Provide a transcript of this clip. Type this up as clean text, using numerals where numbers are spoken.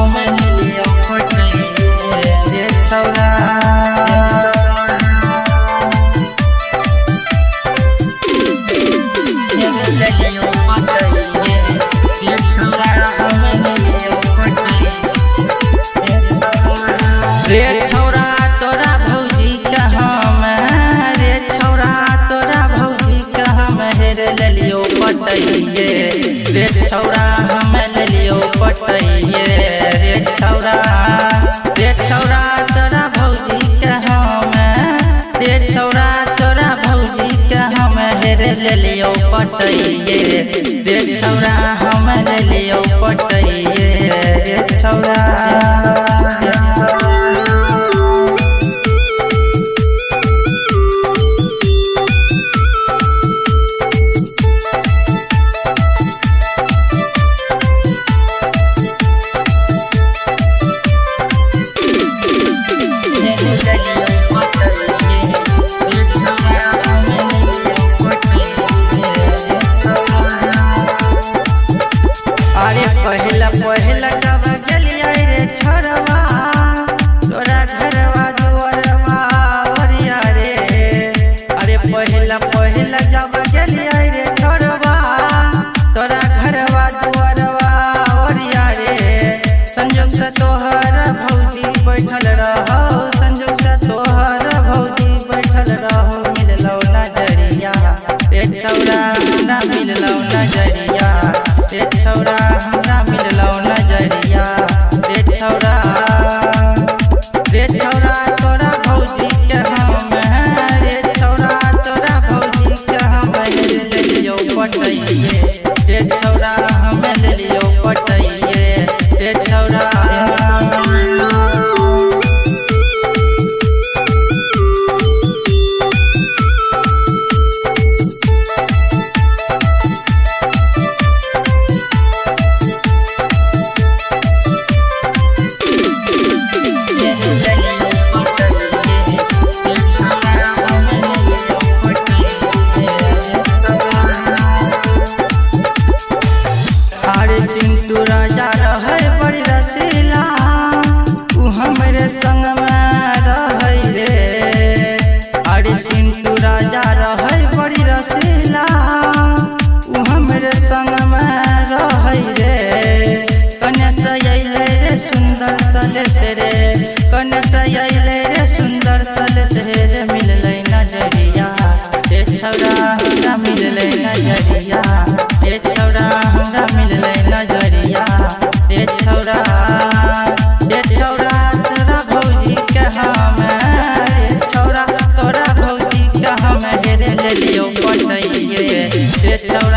हम लियो पटइए रे छौरा रे छौरा तोरा भौजी का हम रे छौरा तोरा भौजी का हम हेर लियो पटइए रे छौरा हम लियो पटइए रे छौरा तोरा भौजी का हम रे छौरा तोरा भौजी का हम हेर लियो पटइए रे छौरा हम लियो पटइए रे छौरा अरे पहला जब गलिया रे छरवा तोरा घरवा दुआरवा ओरिया रे अरे पहला जब गलिया रे छरवा तोरा घरवा दुआरवा ओरिया रे संजोग से तोहर भौजी बैठल रहो संजोग से तोहर भौजी बैठल रहो मिललो नजरिया रे छौरा हमरा मिललो नजरिया रे छौरा हमरा मिललो नजरिया रे छौरा तोरा भौजी के हम रे छौरा तोरा भौजी के हम ले लियो पटइए रे छौरा हम ले लियो पटइए रे छौरा अरे सिंटू राजा रहे बड़ी रसीला उ हमरे संग में रहे रे अरे सिंटू राजा रहे बड़ी रसीला उ हमरे संग में रहे रे कन्या से अइले रे सुंदर सलेस रे कन्या से अइले रे सुंदर सलेस रे मिलले नजरिया रे छौरा हमरा मिलले नजरिया रे छौरा हमरा मिलले नजरिया रे छौरा तोरा भौजी के हम रे छौरा तोरा भौजी के हम हेर लियो पटइए रे छौरा।